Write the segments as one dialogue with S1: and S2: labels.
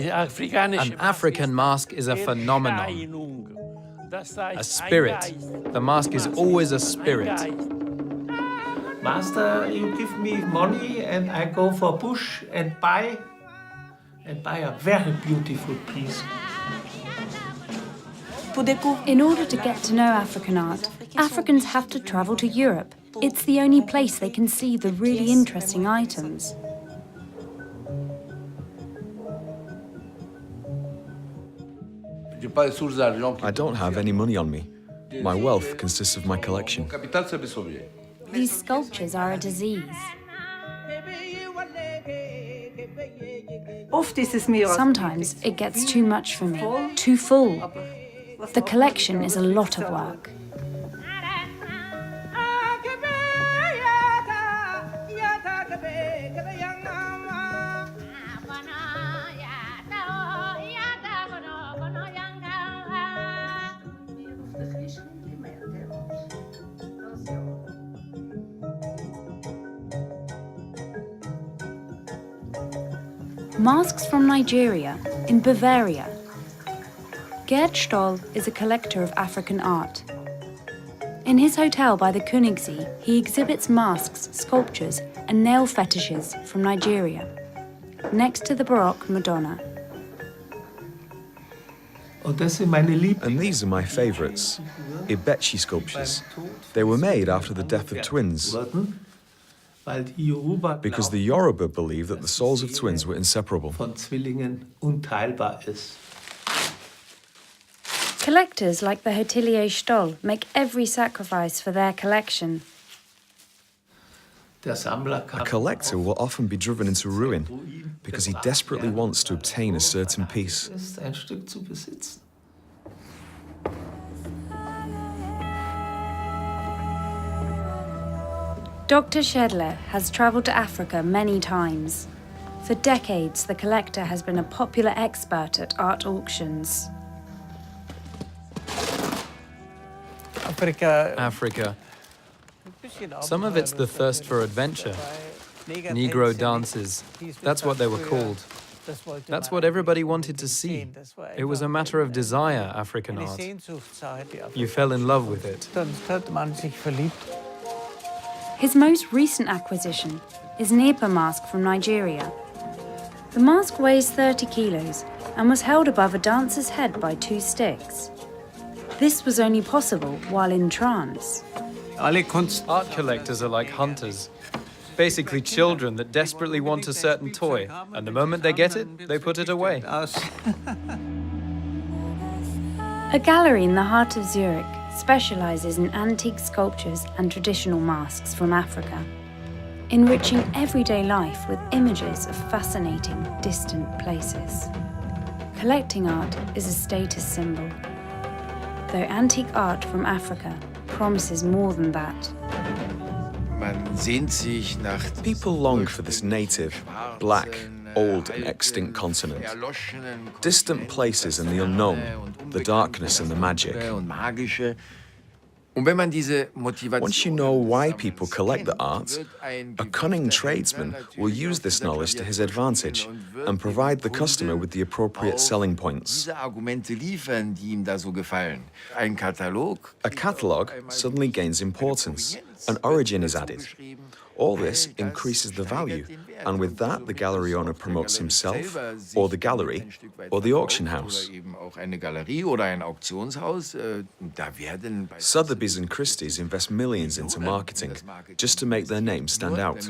S1: An African mask is a phenomenon, a spirit. The mask is always a spirit.
S2: Master, you give me money and I go for bush and buy a very beautiful piece.
S3: In order to get to know African art, Africans have to travel to Europe. It's the only place they can see the really interesting items.
S4: I don't have any money on me. My wealth consists of my collection.
S3: These sculptures are a disease. Sometimes it gets too much for me, too full. The collection is a lot of work. Masks from Nigeria, in Bavaria. Gerd Stoll is a collector of African art. In his hotel by the Königssee, he exhibits masks, sculptures, and nail fetishes from Nigeria, next to the Baroque Madonna.
S4: And these are my favourites, Ibechi sculptures. They were made after the death of twins, because the Yoruba believe that the souls of twins were inseparable.
S3: Collectors like the hotelier Stoll make every sacrifice for their collection.
S4: A collector will often be driven into ruin because he desperately wants to obtain a certain piece.
S3: Dr. Schedler has travelled to Africa many times. For decades, the collector has been a popular expert at art auctions.
S1: Africa. Some of it's the thirst for adventure. Negro dances. That's what they were called. That's what everybody wanted to see. It was a matter of desire, African art. You fell in love with it.
S3: His most recent acquisition is Nepa mask from Nigeria. The mask weighs 30 kilos and was held above a dancer's head by 2 sticks. This was only possible while in trance.
S1: Art collectors are like hunters. Basically children that desperately want a certain toy, and the moment they get it, they put it away.
S3: A gallery in the heart of Zurich specialises in antique sculptures and traditional masks from Africa, enriching everyday life with images of fascinating, distant places. Collecting art is a status symbol, though antique art from Africa promises more than that.
S4: People long for this native, black, old and extinct continent. Distant places and the unknown, the darkness and the magic. Once you know why people collect the art, a cunning tradesman will use this knowledge to his advantage and provide the customer with the appropriate selling points. A catalogue suddenly gains importance. An origin is added. All this increases the value, and with that, the gallery owner promotes himself, or the gallery, or the auction house. Sotheby's and Christie's invest millions into marketing just to make their name stand out.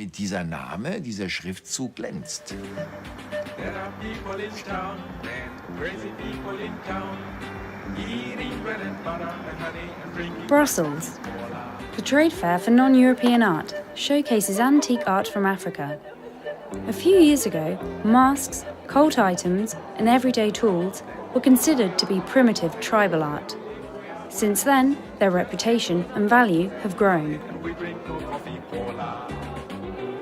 S3: Brussels. The trade fair for non-European art showcases antique art from Africa. A few years ago, masks, cult items, and everyday tools were considered to be primitive tribal art. Since then, their reputation and value have grown.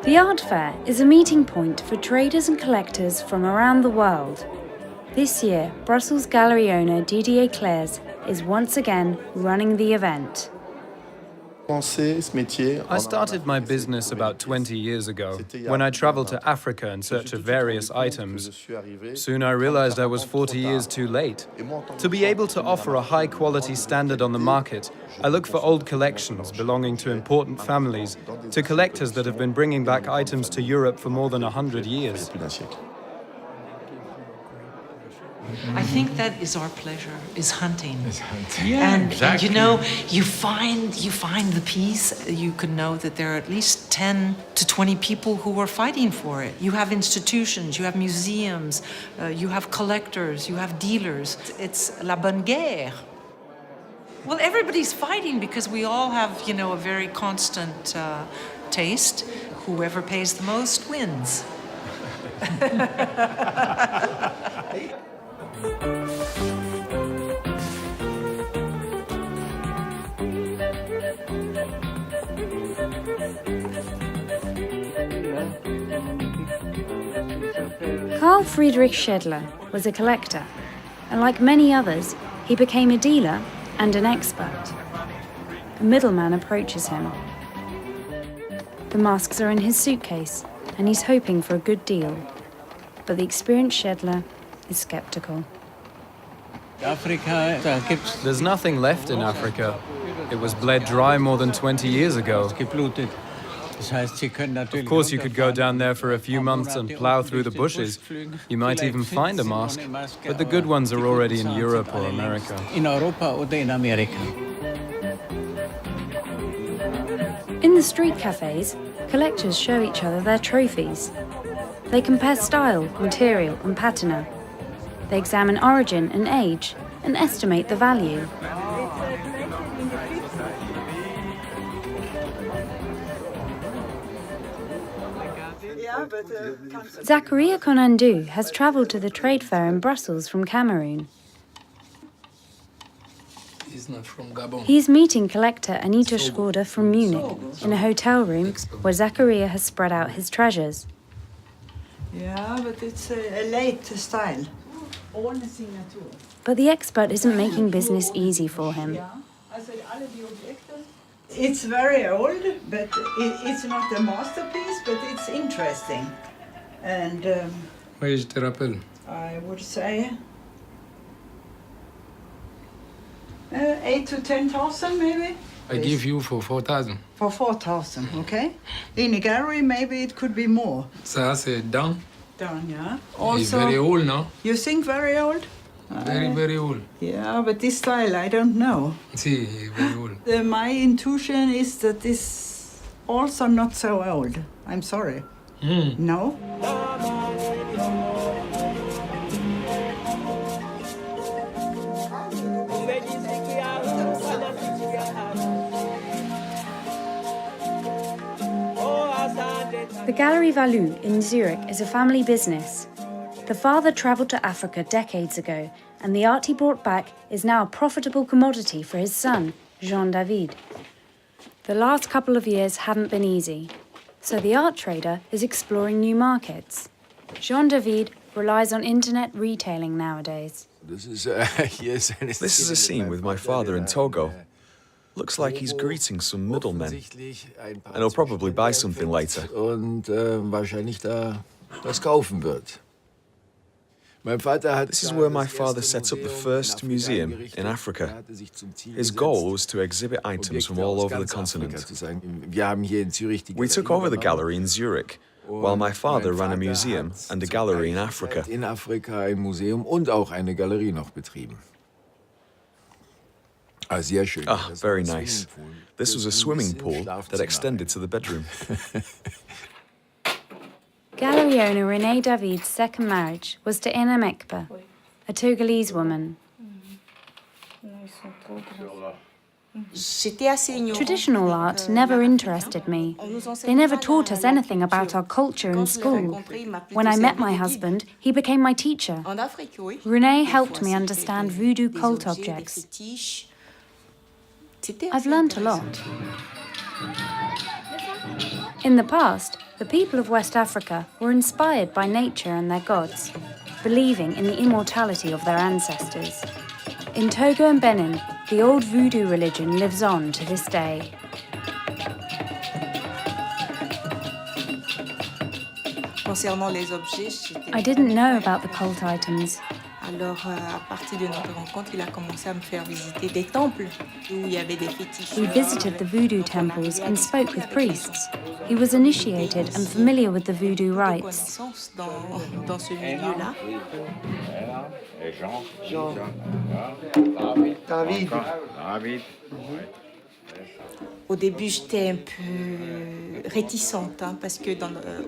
S3: The art fair is a meeting point for traders and collectors from around the world. This year, Brussels gallery owner Didier Claires is once again running the event.
S1: I started my business about 20 years ago, when I traveled to Africa in search of various items. Soon I realized I was 40 years too late. To be able to offer a high-quality standard on the market, I look for old collections belonging to important families, to collectors that have been bringing back items to Europe for more than 100 years.
S5: I think that is our pleasure, is hunting.
S2: Yeah,
S5: And you know, you find the piece, you can know that there are at least 10 to 20 people who are fighting for it. You have institutions, you have museums, you have collectors, you have dealers. It's la bonne guerre. Well, everybody's fighting because we all have, you know, a very constant taste. Whoever pays the most wins.
S3: Carl Friedrich Schedler was a collector, and like many others, he became a dealer and an expert. A middleman approaches him. The masks are in his suitcase, and he's hoping for a good deal. But the experienced Schedler is skeptical.
S1: There's nothing left in Africa. It was bled dry more than 20 years ago. Of course, you could go down there for a few months and plow through the bushes. You might even find a mask, but the good ones are already in Europe or America.
S3: In the street cafes, collectors show each other their trophies. They compare style, material, and patina. They examine origin and age and estimate the value. Zakaria Konandu has travelled to the trade fair in Brussels from Cameroon. He's meeting collector Anita Schroeder from Munich in a hotel room where Zakaria has spread out his treasures.
S6: Yeah, but it's a late style.
S3: But the expert isn't making business easy for him.
S6: It's very old, but it's not a masterpiece, but it's interesting. And I would say 8 to 10,000 maybe.
S7: I give you for 4,000.
S6: For 4,000, okay? In a gallery, maybe it could be more.
S7: That's down.
S6: Down, yeah.
S7: It's
S6: Also,
S7: very old now.
S6: you think very old?
S7: Very old.
S6: Yeah, but this style, I don't know.
S7: See, very old.
S6: My intuition is that this also not so old. I'm sorry. No?
S3: The Galerie Valou in Zurich is a family business. The father travelled to Africa decades ago, and the art he brought back is now a profitable commodity for his son, Jean-David. The last couple of years haven't been easy, so the art trader is exploring new markets. Jean-David relies on internet retailing nowadays.
S4: This is a scene with my father in Togo. Looks like he's greeting some middlemen. And he'll probably buy something later. This is where my father set up the first museum in Africa. His goal was to exhibit items from all over the continent. We took over the gallery in Zurich, while my father ran a museum and a gallery in Africa. Ah, very nice. This was a swimming pool that extended to the bedroom.
S3: Gallery owner René David's second marriage was to Ina Mekpa, a Togolese woman. Traditional art never interested me. They never taught us anything about our culture in school. When I met my husband, he became my teacher. René helped me understand voodoo cult objects. I've learnt a lot. In the past, the people of West Africa were inspired by nature and their gods, believing in the immortality of their ancestors. In Togo and Benin, the old voodoo religion lives on to this day.
S8: concernant les objets,
S3: I didn't know about the cult items.
S8: Alors, à partir de notre rencontre, il a commencé à me faire visiter des temples où il y avait des fétiches.
S3: We visited the voodoo temples and spoke with priests. He was initiated and familiar with the voodoo rites.
S8: Dans ce milieu-là. Au début, j'étais un peu réticente parce que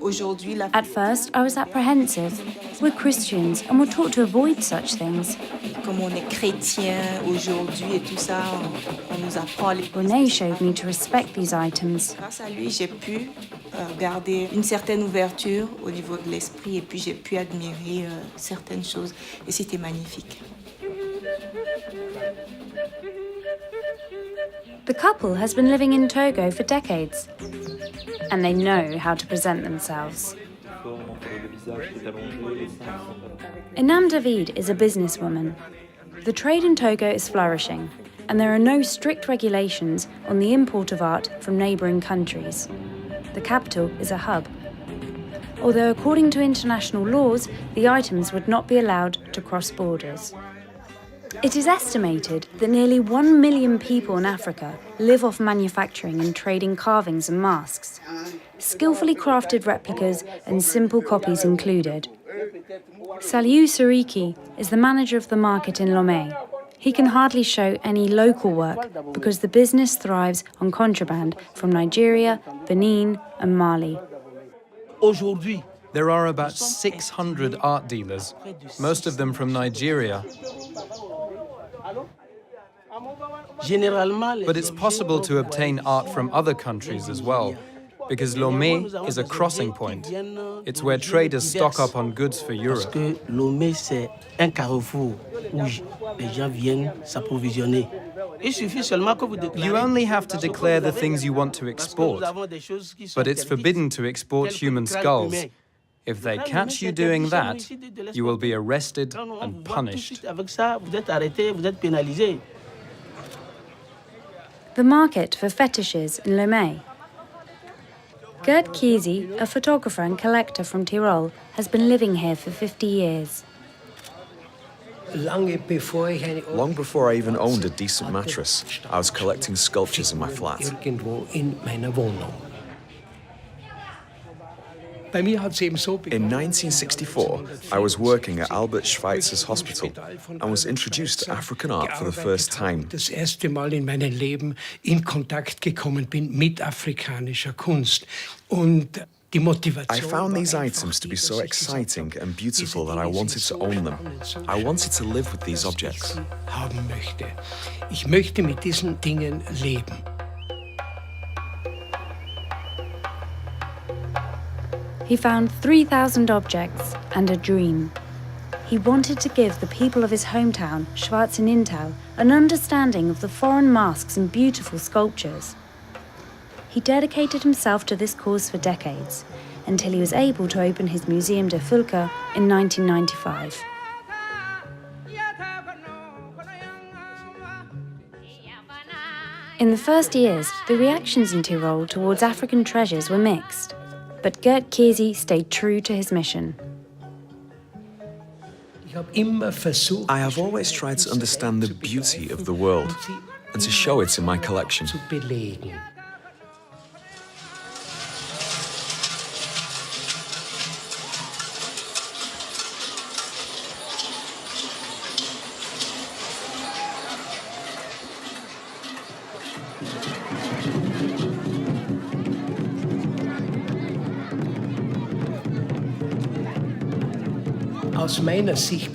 S8: aujourd'hui,
S3: At first, I was apprehensive. We're Christians and we're taught to avoid such things.
S8: Comme on est chrétien aujourd'hui et tout ça, on nous apprend les...
S3: René showed me to respect these items.
S8: Grâce à lui, j'ai pu garder une certaine ouverture au niveau de l'esprit et puis j'ai pu admirer certaines choses et c'était magnifique.
S3: The couple has been living in Togo for decades, and they know how to present themselves. Inam David is a businesswoman. The trade in Togo is flourishing, and there are no strict regulations on the import of art from neighbouring countries. The capital is a hub. Although according to international laws, the items would not be allowed to cross borders. It is estimated that nearly 1 million people in Africa live off manufacturing and trading carvings and masks, skillfully crafted replicas and simple copies included. Saliu Sariki is the manager of the market in Lomé. He can hardly show any local work because the business thrives on contraband from Nigeria, Benin and Mali.
S1: There are about 600 art dealers, most of them from Nigeria. But it's possible to obtain art from other countries as well, because Lomé is a crossing point. It's where traders stock up on goods for Europe. You only have to declare the things you want to export, but it's forbidden to export human skulls. If they catch you doing that, you will be arrested and punished.
S3: The market for fetishes in Lomé. Gerd Kiesi, a photographer and collector from Tyrol, has been living here for 50 years.
S4: Long before I even owned a decent mattress, I was collecting sculptures in my flat. In 1964, I was working at Albert Schweitzer's hospital and was introduced to African art for the first time.
S9: Das erste Mal in meinem Leben in Kontakt gekommen bin mit afrikanischer Kunst. Und die Motivation
S4: I found these items to be so exciting and beautiful that I wanted to own them. I wanted to live with these objects.
S9: Haben möchte. Ich möchte mit diesen Dingen leben.
S3: He found 3,000 objects and a dream. He wanted to give the people of his hometown, Schwarzenintau, an understanding of the foreign masks and beautiful sculptures. He dedicated himself to this cause for decades, until he was able to open his Museum de Fulka in 1995. In the first years, the reactions in Tyrol towards African treasures were mixed. But Gerd Kiesi stayed true to his mission.
S4: I have always tried to understand the beauty of the world and to show it in my collection.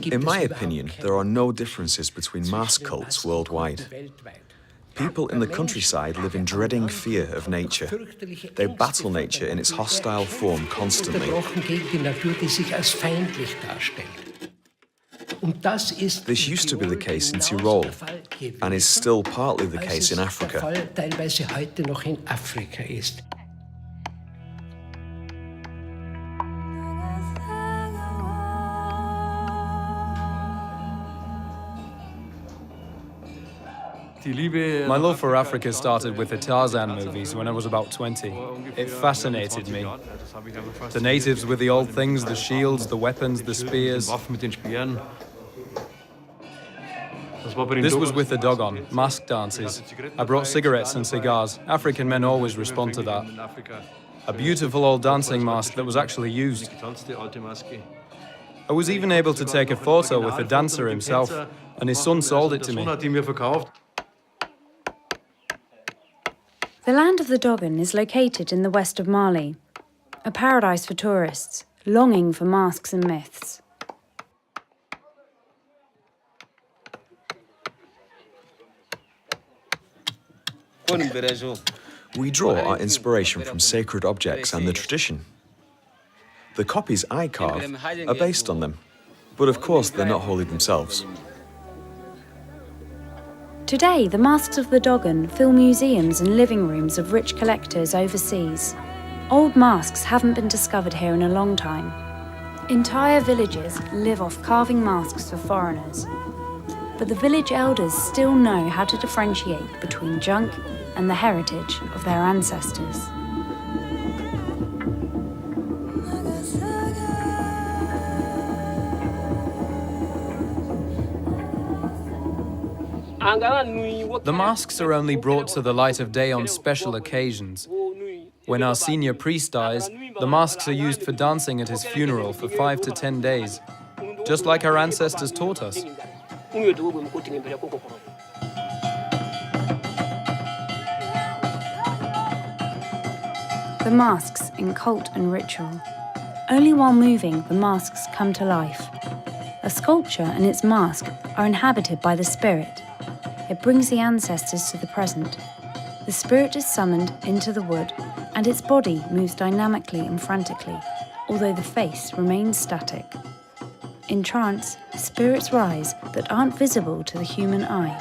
S4: In my opinion, there are no differences between mask cults worldwide. People in the countryside live in dreading fear of nature. They battle nature in its hostile form constantly. This used to be the case in Tyrol and is still partly the case in Africa.
S1: My love for Africa started with the Tarzan movies when I was about 20. It fascinated me. The natives with the old things, the shields, the weapons, the spears. This was with the Dogon, mask dances. I brought cigarettes and cigars. African men always respond to that. A beautiful old dancing mask that was actually used. I was even able to take a photo with the dancer himself, and his son sold it to me.
S3: The land of the Dogon is located in the west of Mali, a paradise for tourists, longing for masks and myths.
S4: We draw our inspiration from sacred objects and the tradition. The copies I carve are based on them, but of course they're not holy themselves.
S3: Today, the masks of the Dogon fill museums and living rooms of rich collectors overseas. Old masks haven't been discovered here in a long time. Entire villages live off carving masks for foreigners. But the village elders still know how to differentiate between junk and the heritage of their ancestors.
S1: The masks are only brought to the light of day on special occasions. When our senior priest dies, the masks are used for dancing at his funeral for 5 to 10 days, just like our ancestors taught us.
S3: The masks in cult and ritual. Only while moving, the masks come to life. A sculpture and its mask are inhabited by the spirit. It brings the ancestors to the present. The spirit is summoned into the wood, and its body moves dynamically and frantically, although the face remains static. In trance, spirits rise that aren't visible to the human eye.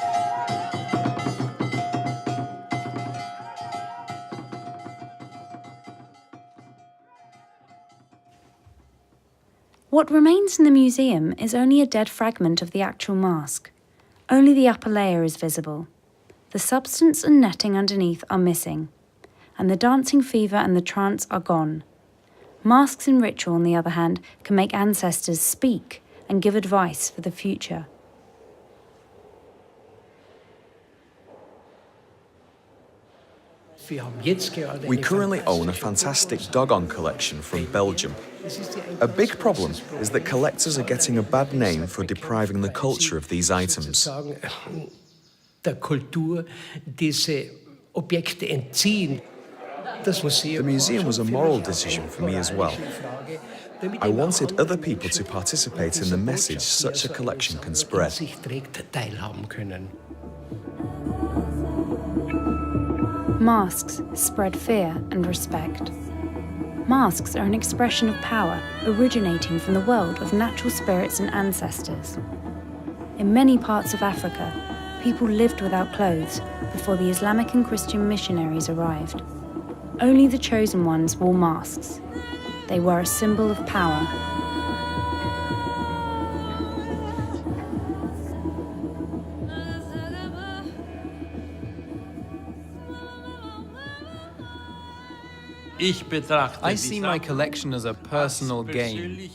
S3: What remains in the museum is only a dead fragment of the actual mask. Only the upper layer is visible. The substance and netting underneath are missing, and the dancing fever and the trance are gone. Masks in ritual, on the other hand, can make ancestors speak and give advice for the future.
S4: We currently own a fantastic Dogon collection from Belgium. A big problem is that collectors are getting a bad name for depriving the culture of these items.
S9: Der Kultur diese Objekte entziehen.
S4: The museum was a moral decision for me as well. I wanted other people to participate in the message such a collection can spread.
S3: Masks spread fear and respect. Masks are an expression of power originating from the world of natural spirits and ancestors. In many parts of Africa, people lived without clothes before the Islamic and Christian missionaries arrived. Only the chosen ones wore masks. They were a symbol of power.
S1: I see my collection as a personal gain.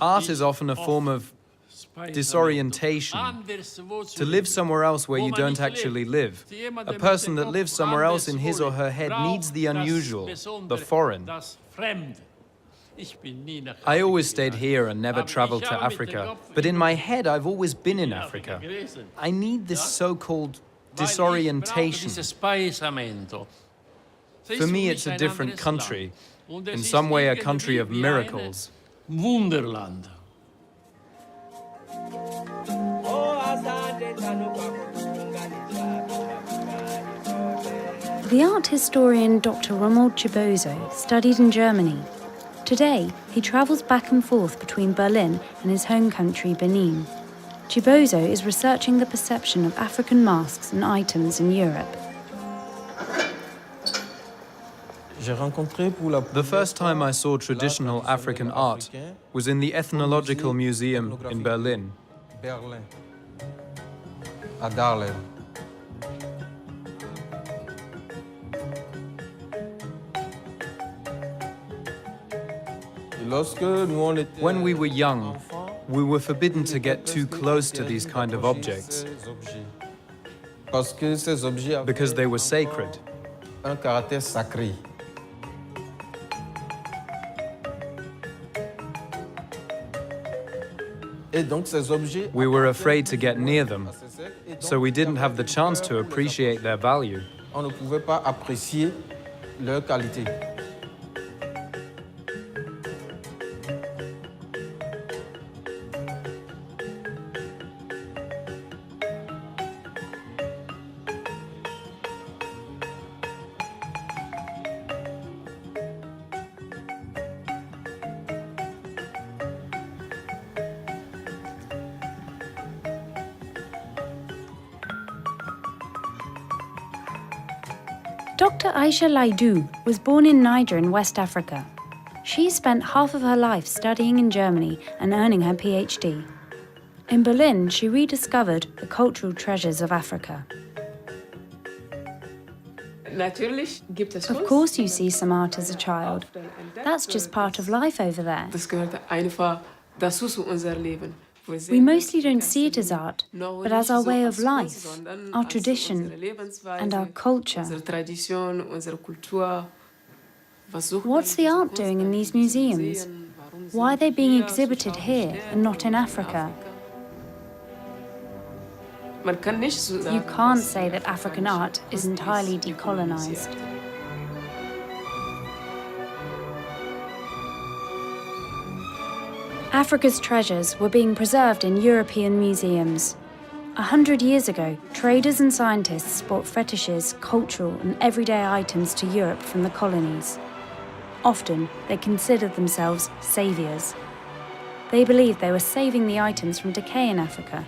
S1: Art is often a form of disorientation. To live somewhere else where you don't actually live. A person that lives somewhere else in his or her head needs the unusual, the foreign. I always stayed here and never traveled to Africa, but in my head I've always been in Africa. I need this so-called disorientation. For me, it's a different country. In some way, a country of miracles.
S10: Wunderland.
S3: The art historian Dr. Romuald Chibozo studied in Germany. Today, he travels back and forth between Berlin and his home country, Benin. Chibozo is researching the perception of African masks and items in Europe.
S1: The first time I saw traditional African art was in the Ethnological Museum in Berlin.
S10: à Darlem.
S1: When we were young, we were forbidden to get too close to these kind of objects because they were sacred.
S10: Un caractère sacré.
S1: We were afraid to get near them, so we didn't have the chance to appreciate their value.
S10: On ne pouvait pas apprécier leur qualité.
S3: Dr. Aisha Laidu was born in Niger in West Africa. She spent half of her life studying in Germany and earning her PhD. In Berlin, she rediscovered the cultural treasures of Africa. Of course you see some art as a child. That's just part of life over there. We mostly don't see it as art, but as our way of life, our tradition, and our culture. What's the art doing in these museums? Why are they being exhibited here and not in Africa? You can't say that African art is entirely decolonized. Africa's treasures were being preserved in European museums. 100 years ago, traders and scientists brought fetishes, cultural and everyday items to Europe from the colonies. Often, they considered themselves saviours. They believed they were saving the items from decay in Africa.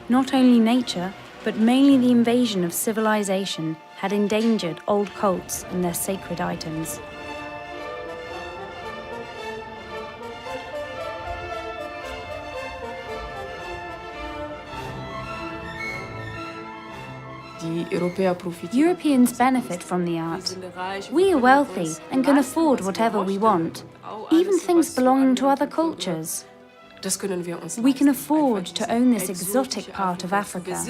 S3: Not only nature, but mainly the invasion of civilization had endangered old cults and their sacred items. Europeans benefit from the art. We are wealthy and can afford whatever we want, even things belonging to other cultures. We can afford to own this exotic part of Africa.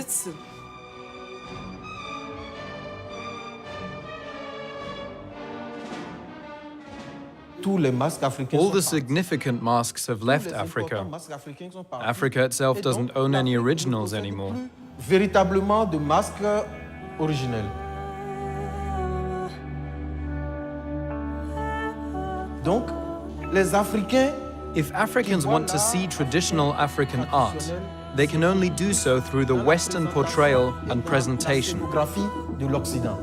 S1: All the significant masks have left Africa. Africa itself doesn't own any originals anymore.
S10: Véritablement de masques originels. Donc, les Africains,
S1: if Africans want to see traditional African art, they can only do so through the Western portrayal and presentation.
S10: De l'Occident.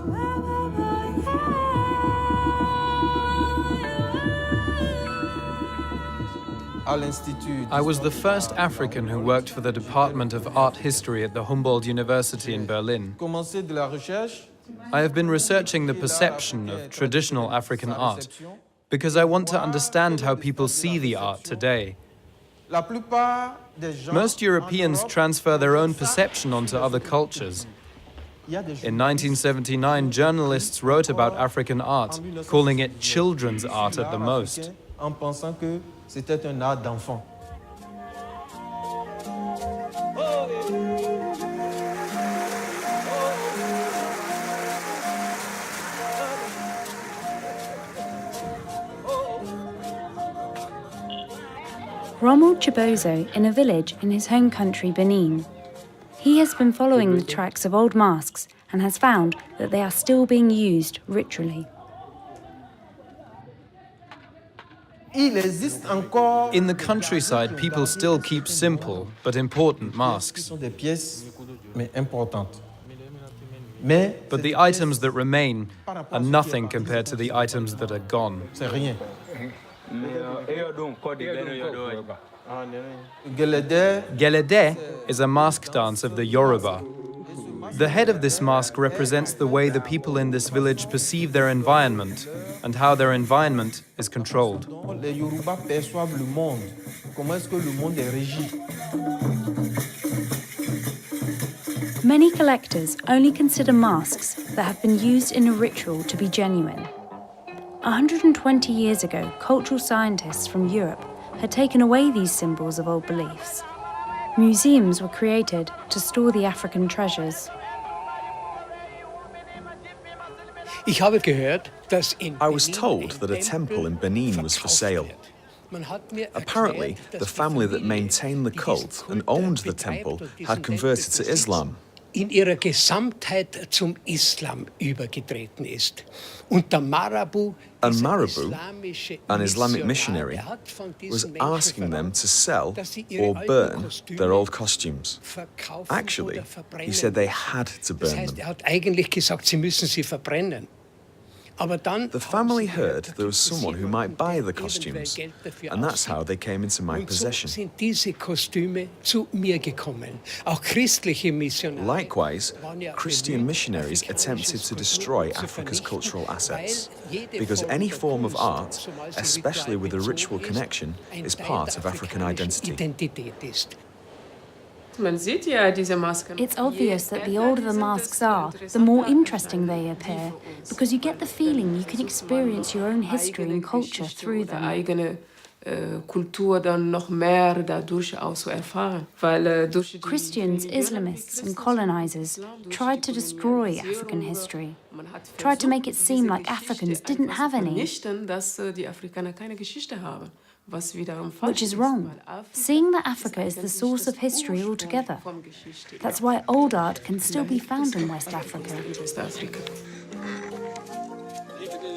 S1: I was the first African who worked for the Department of Art History at the Humboldt University in Berlin. I have been researching the perception of traditional African art because I want to understand how people see the art today. Most Europeans transfer their own perception onto other cultures. In 1979, journalists wrote about African art, calling it children's art at the most.
S10: C'était un art d'enfant.
S3: Romuald Chibozo in a village in his home country, Benin. He has been following the tracks of old masks and has found that they are still being used ritually.
S1: In the countryside, people still keep simple but important masks. But the items that remain are nothing compared to the items that are gone. Gelede is a mask dance of the Yoruba. The head of this mask represents the way the people in this village perceive their environment and how their environment is controlled.
S10: Les Yoruba perçoivent le monde. Comment est-ce que le monde est régi?
S3: Many collectors only consider masks that have been used in a ritual to be genuine. 120 years ago, cultural scientists from Europe had taken away these symbols of old beliefs. Museums were created to store the African treasures.
S4: I was told that a temple in Benin was for sale. Apparently, the family that maintained the cult and owned the temple had converted to Islam.
S9: In ihrer Gesamtheit zum Islam übergetreten ist. Und der Marabu,
S4: And Marabu, an Islamic missionary, was asking them to sell or burn their old costumes. Actually, he said they had to burn them.
S9: hat eigentlich gesagt, sie müssen sie verbrennen.
S4: The family heard there was someone who might buy the costumes, and that's how they came into my possession.
S9: Sind diese Kostüme zu mir gekommen. Auch christliche Missionare.
S4: Likewise, Christian missionaries attempted to destroy Africa's cultural assets, because any form of art, especially with a ritual connection, is part of African identity.
S3: It's obvious that the older the masks are, the more interesting they appear, because you get the feeling you can experience your own history and culture through them. Christians, Islamists and colonizers tried to destroy African history, tried to make it seem like Africans didn't have any. Which is wrong. Seeing that Africa is the source of history altogether. That's why old art can still be found in West Africa.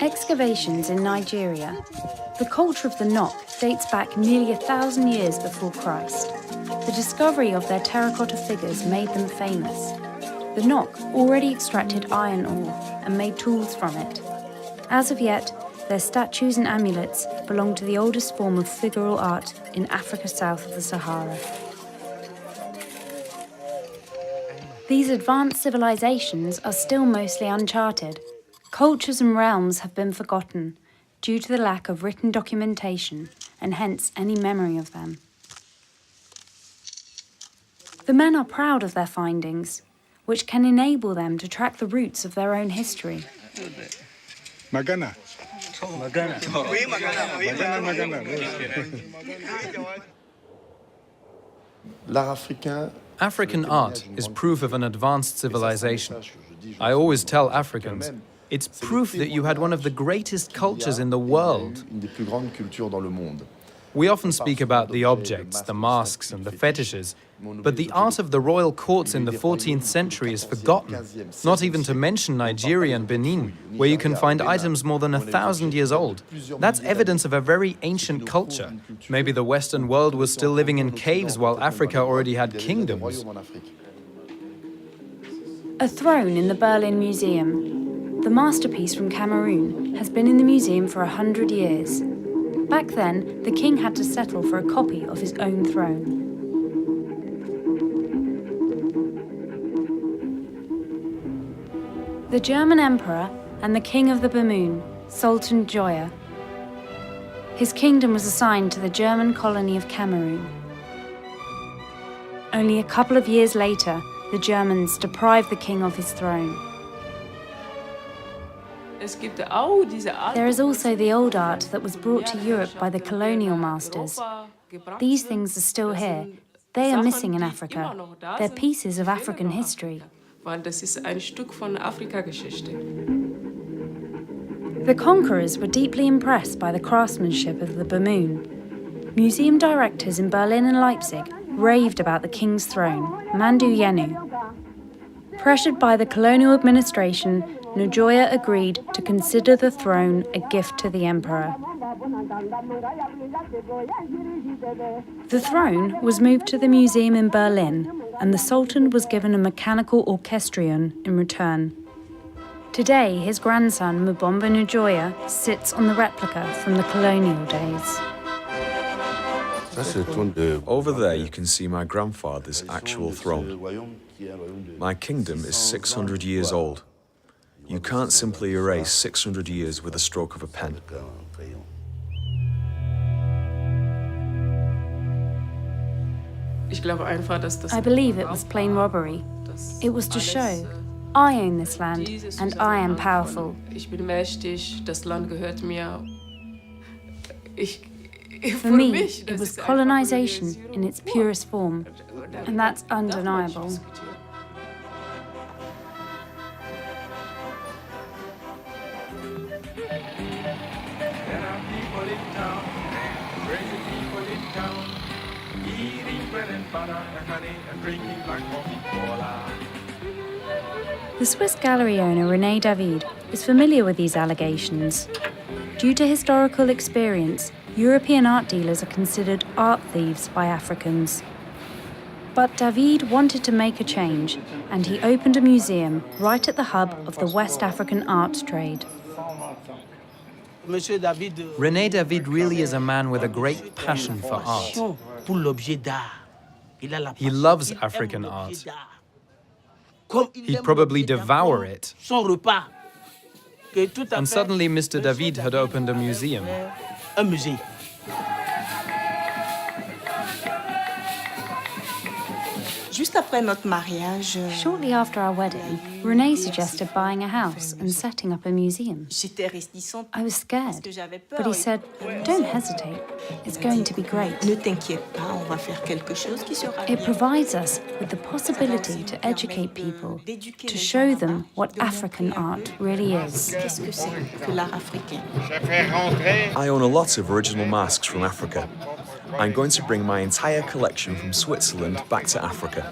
S3: Excavations in Nigeria. The culture of the Nok dates back nearly 1,000 years before Christ. The discovery of their terracotta figures made them famous. The Nok already extracted iron ore and made tools from it. As of yet, their statues and amulets belong to the oldest form of figural art in Africa south of the Sahara. These advanced civilizations are still mostly uncharted. Cultures and realms have been forgotten due to the lack of written documentation and hence any memory of them. The men are proud of their findings, which can enable them to track the roots of their own history.
S11: Magana.
S1: African art is proof of an advanced civilization. I always tell Africans, it's proof that you had one of the greatest cultures in the world. We often speak about the objects, the masks and the fetishes, but the art of the royal courts in the 14th century is forgotten, not even to mention Nigeria and Benin, where you can find items more than 1,000 years old. That's evidence of a very ancient culture. Maybe the Western world was still living in caves while Africa already had kingdoms.
S3: A throne in the Berlin Museum. The masterpiece from Cameroon has been in the museum for 100 years. Back then, the king had to settle for a copy of his own throne. The German emperor and the king of the Bemoon, Sultan Joya. His kingdom was assigned to the German colony of Cameroon. Only a couple of years later, the Germans deprived the king of his throne. There is also the old art that was brought to Europe by the colonial masters. These things are still here. They are missing in Africa. They're pieces of African history. The conquerors were deeply impressed by the craftsmanship of the Bemoon. Museum directors in Berlin and Leipzig raved about the king's throne, Mandu Yenu. Pressured by the colonial administration, Njoya agreed to consider the throne a gift to the emperor. The throne was moved to the museum in Berlin, and the Sultan was given a mechanical orchestrion in return. Today, his grandson, Mubomba Njoya, sits on the replica from the colonial days.
S4: Over there you can see my grandfather's actual throne. My kingdom is 600 years old. You can't simply erase 600 years with a stroke of a pen.
S3: I believe it was plain robbery. It was to show, I own this land and I am powerful.
S12: Ich bin mächtig, das Land gehört mir.
S3: For me, it was colonization in its purest form, and that's undeniable. The Swiss gallery owner René David is familiar with these allegations. Due to historical experience, European art dealers are considered art thieves by Africans. But David wanted to make a change, and he opened a museum right at the hub of the West African art trade.
S1: René David really is a man with a great passion for art. He loves African art. He'd probably devour it. And suddenly Mr. David had opened a museum.
S3: Shortly after our wedding, René suggested buying a house and setting up a museum. I was scared, but he said, "Don't hesitate, it's going to be great." It provides us with the possibility to educate people, to show them what African art really is.
S4: I own a lot of original masks from Africa. I'm going to bring my entire collection from Switzerland back to Africa.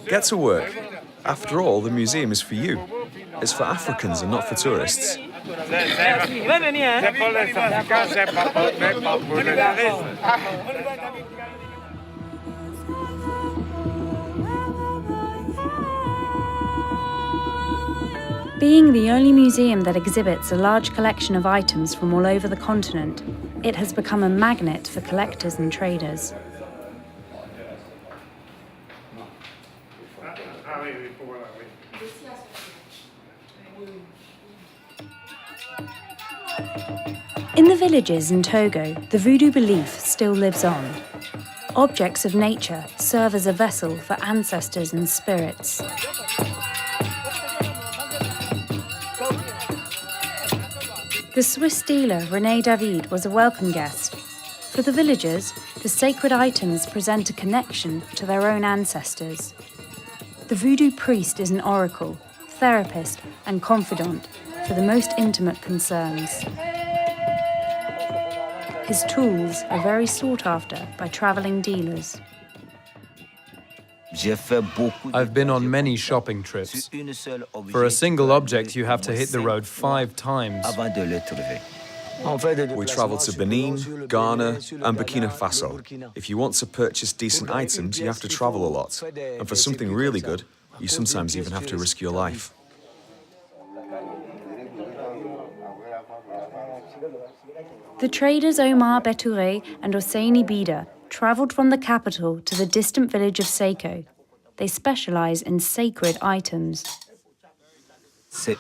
S4: Get to work. After all, the museum is for you. It's for Africans and not for tourists.
S3: Being the only museum that exhibits a large collection of items from all over the continent, it has become a magnet for collectors and traders. In the villages in Togo, the voodoo belief still lives on. Objects of nature serve as a vessel for ancestors and spirits. The Swiss dealer René David was a welcome guest. For the villagers, the sacred items present a connection to their own ancestors. The voodoo priest is an oracle, therapist, and confidant for the most intimate concerns. His tools are very sought after by traveling dealers.
S1: I've been on many shopping trips. For a single object, you have to hit the road 5 times.
S4: We travel to Benin, Ghana, and Burkina Faso. If you want to purchase decent items, you have to travel a lot. And for something really good, you sometimes even have to risk your life.
S3: The traders Omar Betouré and Hosseini Bida travelled from the capital to the distant village of Seko. They specialise in sacred items.
S1: The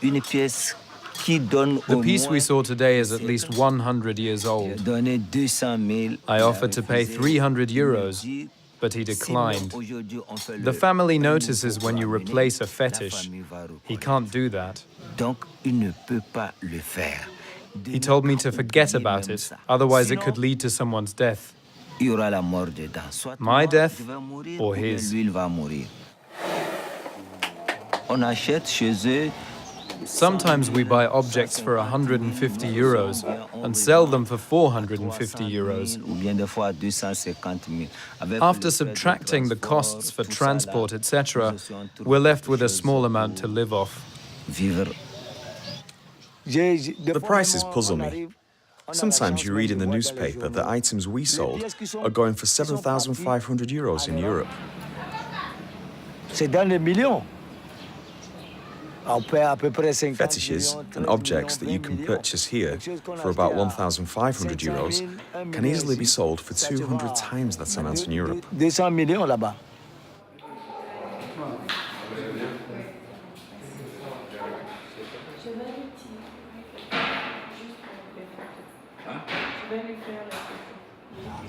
S1: piece we saw today is at least 100 years old. I offered to pay 300 euros, but he declined. The family notices when you replace a fetish. He can't do that. He told me to forget about it, otherwise it could lead to someone's death. My death or his. Sometimes we buy objects for 150 euros and sell them for 450 euros. After subtracting the costs for transport, etc., we're left with a small amount to live off.
S4: The prices puzzle me. Sometimes you read in the newspaper that items we sold are going for 7,500 euros in Europe. Fetishes and objects that you can purchase here for about 1,500 euros can easily be sold for 200 times that amount in Europe.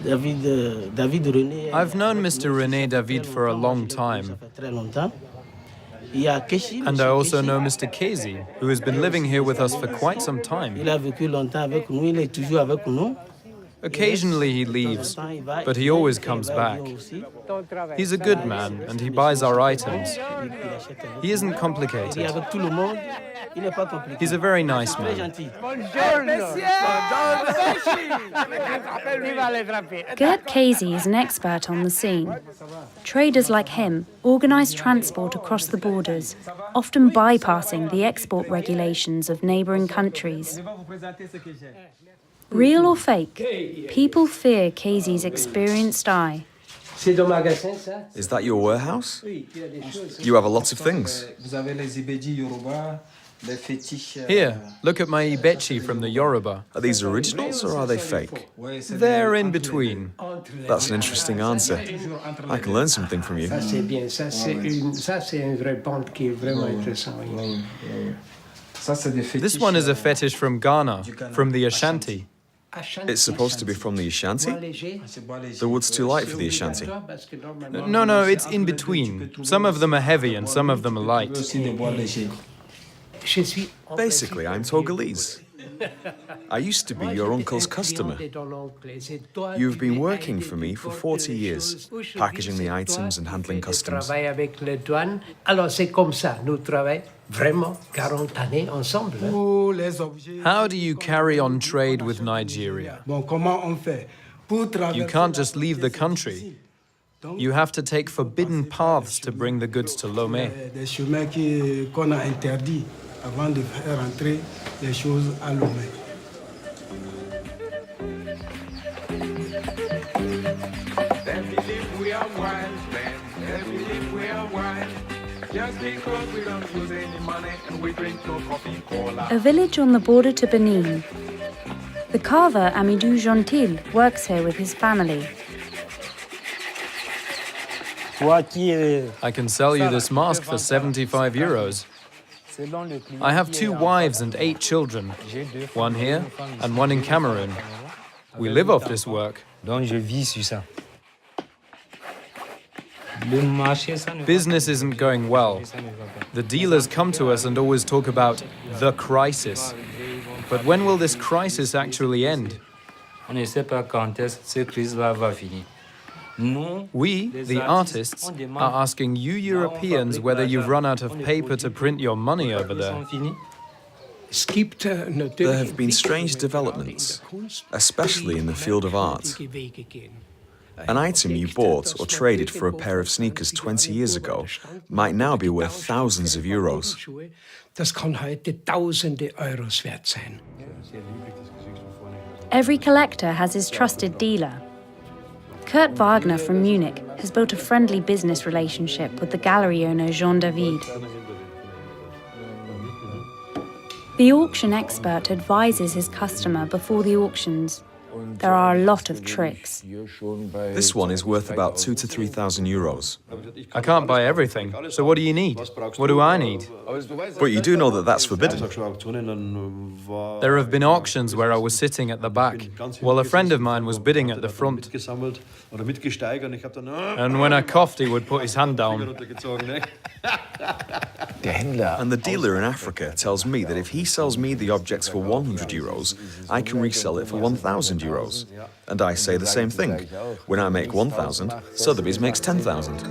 S1: I've known Mr. René David for a long time. And I also know Mr. Casey, who has been living here with us for quite some time. Occasionally he leaves, but he always comes back. He's a good man and he buys our items. He isn't complicated. He's a very nice man.
S3: Gert Casey is an expert on the scene. Traders like him organise transport across the borders, often bypassing the export regulations of neighbouring countries. Real or fake, people fear Casey's experienced eye.
S4: Is that your warehouse? You have a lot of things.
S1: Here, look at my ibechi from the Yoruba.
S4: Are these originals or are they fake?
S1: They're in between.
S4: That's an interesting answer. I can learn something from you.
S1: This one is a fetish from Ghana, from the Ashanti.
S4: It's supposed to be from the Ashanti? The wood's too light for the Ashanti.
S1: No, it's in between. Some of them are heavy and some of them are light.
S4: Basically, I'm Togolese. I used to be your uncle's customer. You've been working for me for 40 years, packaging the items and handling customs.
S1: How do you carry on trade with Nigeria? You can't just leave the country. You have to take forbidden paths to bring the goods to Lomé.
S13: Avant de faire entrer les choses à Lomé.
S3: A village on the border to Benin. The carver Amidou Gentil works here with his family.
S1: I can sell you this mask for 75 euros. I have 2 wives and 8 children, one here and one in Cameroon. We live off this work. Business isn't going well. The dealers come to us and always talk about the crisis. But when will this crisis actually end? We, the artists, are asking you Europeans whether you've run out of paper to print your money over there.
S4: There have been strange developments, especially in the field of art. An item you bought or traded for a pair of sneakers 20 years ago might now be worth thousands of euros.
S3: Every collector has his trusted dealer. Kurt Wagner from Munich has built a friendly business relationship with the gallery owner Jean David. The auction expert advises his customer before the auctions. There are a lot of tricks.
S4: This one is worth about 2,000 to 3,000 euros.
S1: I can't buy everything, so what do you need? What do I need?
S4: But you do know that that's forbidden.
S1: There have been auctions where I was sitting at the back, while a friend of mine was bidding at the front. And when I coughed, he would put his hand down.
S4: And the dealer in Africa tells me that if he sells me the objects for 100 euros, I can resell it for 1,000 euros. And I say the same thing. When I make 1,000, Sotheby's makes 10,000.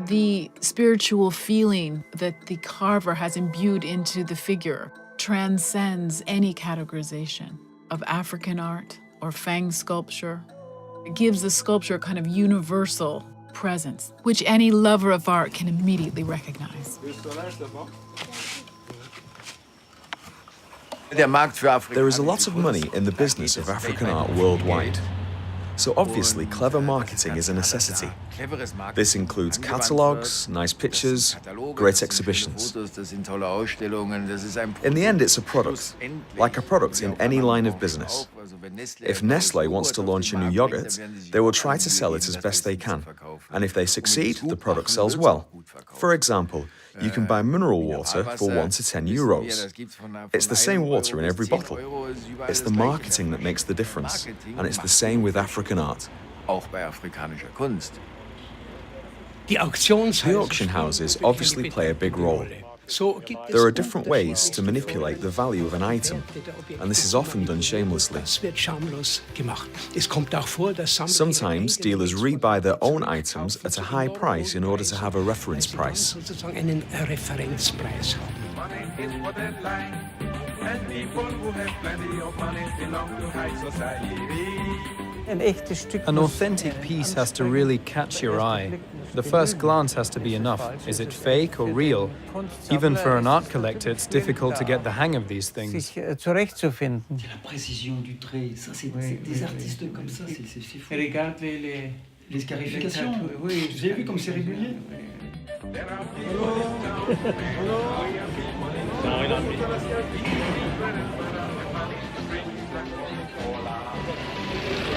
S14: The spiritual feeling that the carver has imbued into the figure transcends any categorization of African art or Fang sculpture. It gives the sculpture a kind of universal presence, which any lover of art can immediately recognize.
S4: There is a lot of money in the business of African art worldwide. So obviously, clever marketing is a necessity. This includes catalogues, nice pictures, great exhibitions. In the end, it's a product, like a product in any line of business. If Nestlé wants to launch a new yogurt, they will try to sell it as best they can. And if they succeed, the product sells well. For example, you can buy mineral water for 1 to 10 euros. It's the same water in every bottle. It's the marketing that makes the difference, and it's the same with African art. auch bei afrikanischer Kunst.
S9: The
S4: auction houses obviously play a big role. There are different ways to manipulate the value of an item, and this is often done shamelessly. Sometimes dealers rebuy their own items at a high price in order to have a reference price.
S1: An authentic piece has to really catch your eye. The first glance has to be enough. Is it fake or real? Even for an art collector, it's difficult to get the hang of these things.
S15: Les scarifications. Vous avez vu comme c'est régulier?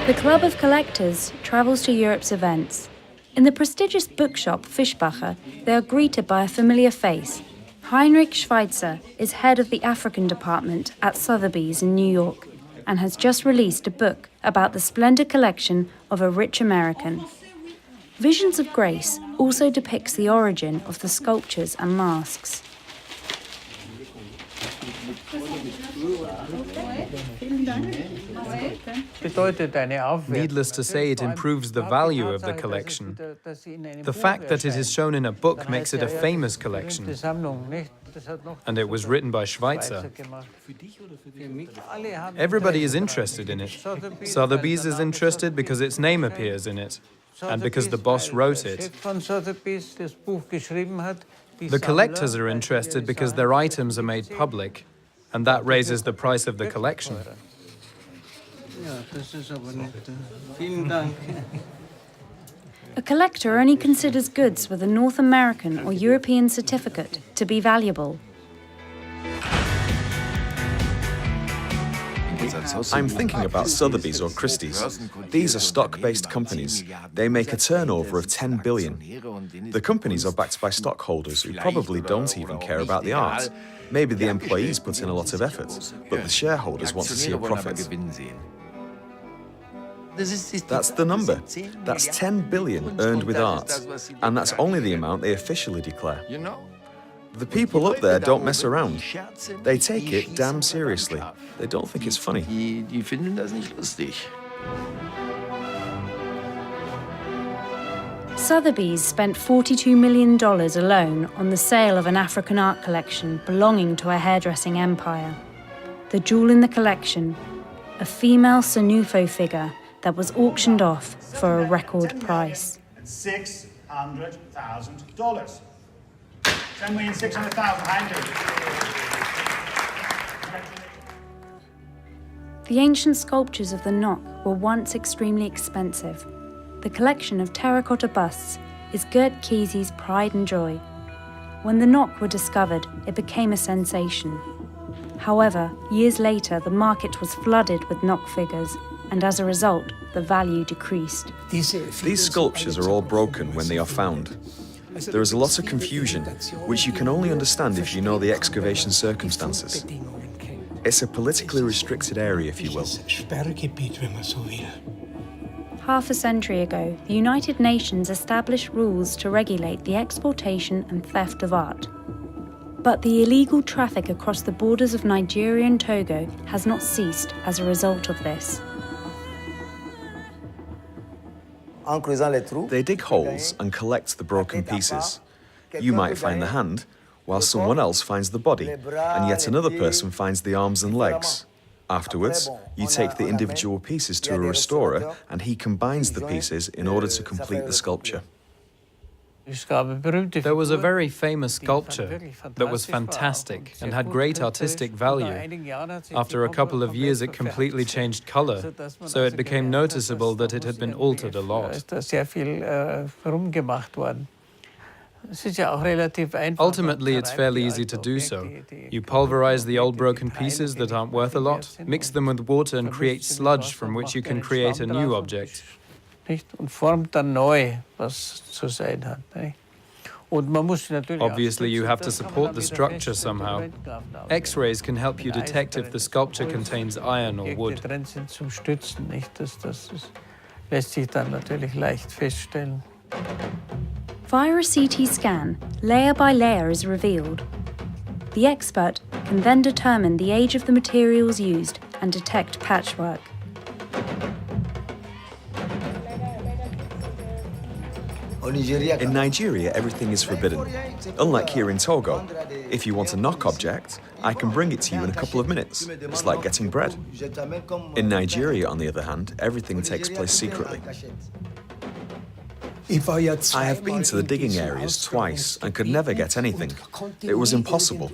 S3: The Club of Collectors travels to Europe's events. In the prestigious bookshop Fischbacher, they are greeted by a familiar face. Heinrich Schweitzer is head of the African department at Sotheby's in New York and has just released a book about the splendid collection of a rich American. Visions of Grace also depicts the origin of the sculptures and masks.
S1: Needless to say, it improves the value of the collection. The fact that it is shown in a book makes it a famous collection. And it was written by Schweitzer. Everybody is interested in it. Sotheby's is interested because its name appears in it, and because the boss wrote it. The collectors are interested because their items are made public, and that raises the price of the collection.
S3: A collector only considers goods with a North American or European certificate to be valuable.
S4: I'm thinking about Sotheby's or Christie's. These are stock-based companies. They make a turnover of 10 billion. The companies are backed by stockholders who probably don't even care about the art. Maybe the employees put in a lot of effort, but the shareholders want to see a profit. That's the number. That's 10 billion earned with art, and that's only the amount they officially declare. The people up there don't mess around. They take it damn seriously. They don't think it's funny.
S3: Sotheby's spent $42 million alone on the sale of an African art collection belonging to a hairdressing empire. The jewel in the collection, a female Sanufo figure that was auctioned off for a record price.
S16: $600,000. 10,600,000.
S3: The ancient sculptures of the Nok were once extremely expensive. The collection of terracotta busts is Gert Kesey's pride and joy. When the Nok were discovered, it became a sensation. However, years later, the market was flooded with Nok figures, and as a result, the value decreased.
S4: These sculptures are all broken when they are found. There is a lot of confusion, which you can only understand if you know the excavation circumstances. It's a politically restricted area, if you will.
S3: Half a century ago, the United Nations established rules to regulate the exportation and theft of art. But the illegal traffic across the borders of Nigeria and Togo has not ceased as a result of this.
S4: They dig holes and collect the broken pieces. You might find the hand, while someone else finds the body, and yet another person finds the arms and legs. Afterwards, you take the individual pieces to a restorer, and he combines the pieces in order to complete the sculpture.
S1: There was a very famous sculpture that was fantastic and had great artistic value. After a couple of years, it completely changed color, so it became noticeable that it had been altered a lot. Ultimately, it's fairly easy to do so. You pulverize the old broken pieces that aren't worth a lot, mix them with water and create sludge from which you can create a new object. Obviously, you have to support the structure somehow. X-rays can help you detect if the sculpture contains iron or wood.
S3: lässt sich dann natürlich leicht feststellen. Via a CT scan, layer by layer is revealed. The expert can then determine the age of the materials used and detect patchwork.
S4: In Nigeria, everything is forbidden. Unlike here in Togo, if you want a knock object, I can bring it to you in a couple of minutes. It's like getting bread. In Nigeria, on the other hand, everything takes place secretly. I have been to the digging areas twice and could never get anything. It was impossible.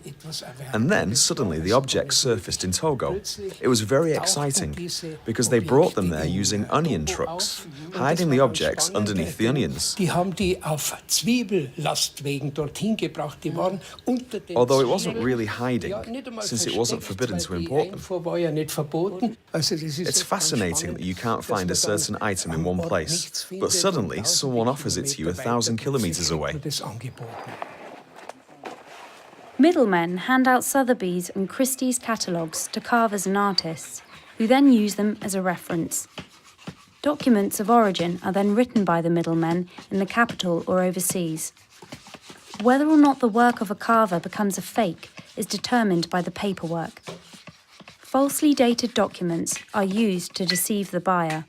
S4: And then, suddenly, the objects surfaced in Togo. It was very exciting, because they brought them there using onion trucks, hiding the objects underneath the onions. Although it wasn't really hiding, since it wasn't forbidden to import them. It's fascinating that you can't find a certain item in one place, but suddenly someone offers it to you 1,000 kilometers away.
S3: Middlemen hand out Sotheby's and Christie's catalogues to carvers and artists, who then use them as a reference. Documents of origin are then written by the middlemen in the capital or overseas. Whether or not the work of a carver becomes a fake is determined by the paperwork. Falsely dated documents are used to deceive the buyer.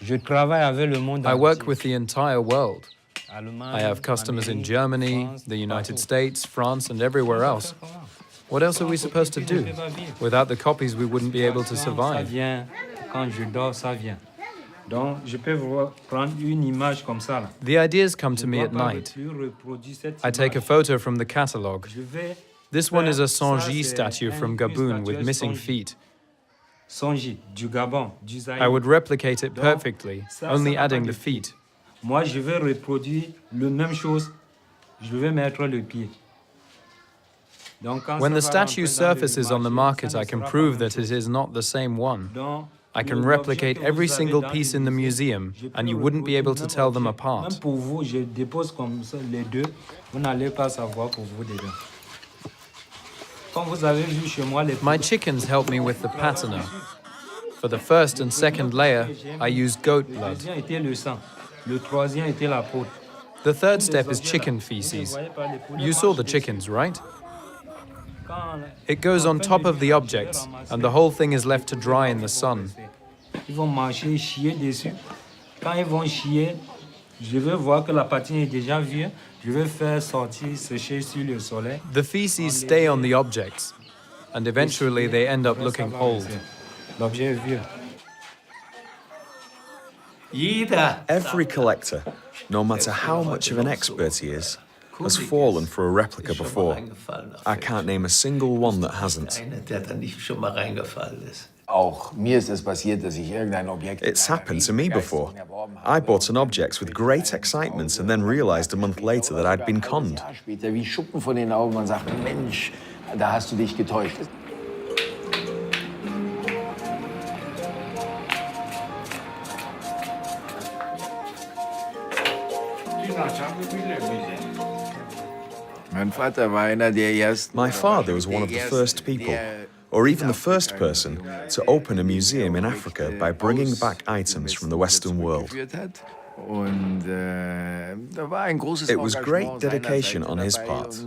S1: I work with the entire world. I have customers in Germany, the United States, France, and everywhere else. What else are we supposed to do? Without the copies, we wouldn't be able to survive. The ideas come to me at night. I take a photo from the catalogue. This one is a Sanji statue from Gabon with missing feet. I would replicate it perfectly, only adding the feet. When the statue surfaces on the market, I can prove that it is not the same one. I can replicate every single piece in the museum, and you wouldn't be able to tell them apart. My chickens help me with the patina. For the first and second layer, I use goat blood. The third step is chicken feces. You saw the chickens, right? It goes on top of the objects, and the whole thing is left to dry in the sun. The feces stay on the objects, and eventually they end up looking old.
S4: Every collector, no matter how much of an expert he is, has fallen for a replica before. I can't name a single one that hasn't. It's happened to me before. I bought an object with great excitement and then realized a month later that I'd been conned. My father was one of the first people, or even the first person, to open a museum in Africa by bringing back items from the Western world. It was great dedication on his part.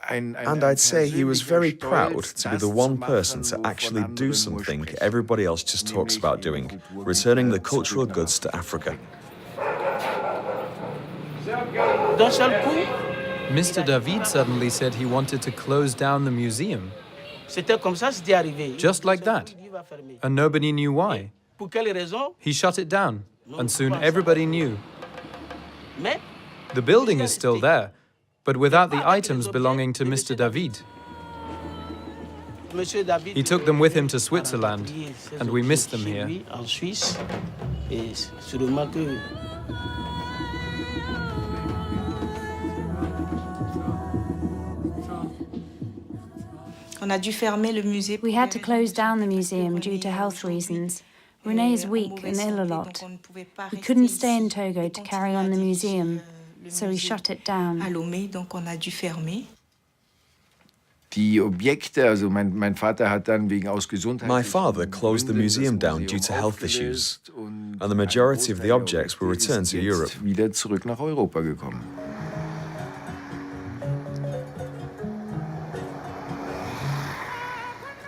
S4: And I'd say he was very proud to be the one person to actually do something everybody else just talks about doing, returning the cultural goods to Africa.
S1: Mr. David suddenly said he wanted to close down the museum. Just like that. And nobody knew why. He shut it down, and soon everybody knew. The building is still there, but without the items belonging to Mr. David. He took them with him to Switzerland, and we miss them here.
S3: We had to close down the museum due to health reasons. René is weak and ill a lot. We couldn't stay in Togo to carry on the museum, so we shut it down.
S4: My father closed the museum down due to health issues, and the majority of the objects were returned to Europe.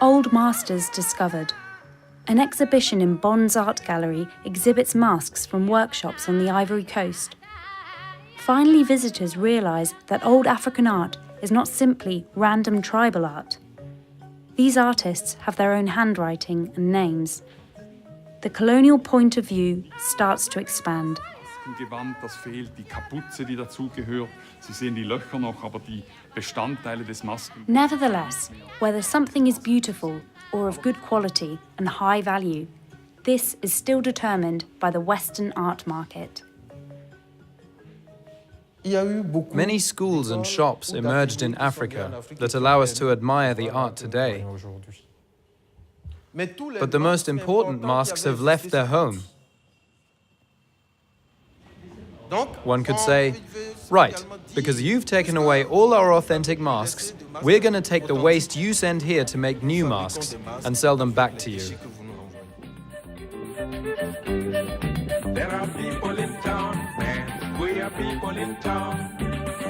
S3: Old masters discovered. An exhibition in Bonn's art gallery exhibits masks from workshops on the Ivory Coast. Finally, visitors realise that old African art is not simply random tribal art. These artists have their own handwriting and names. The colonial point of view starts to expand.
S17: Gewand, das fehlt, die Kapuze, die dazugehört. Sie sehen die Löcher noch, aber die Bestandteile des Masken.
S3: Nevertheless, whether something is beautiful or of good quality and high value, this is still determined by the Western art market.
S1: Many schools and shops emerged in Africa that allow us to admire the art today. But the most important masks have left their home. One could say, right, because you've taken away all our authentic masks, we're going to take the waste you send here to make new masks and sell them back to you.
S18: There are people in town, and we are people in town,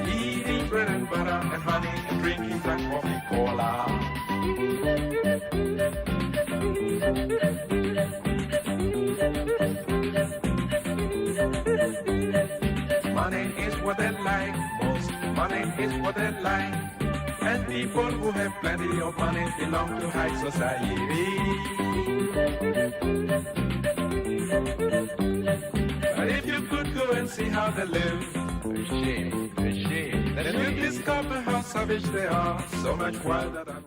S18: eating bread and butter and honey, drinking black coffee cola. Money is what they like most, money is what they like. And people who have plenty of money belong to high society. But if you could go and see how they live, then you'd discover how savage they are, so much wilder than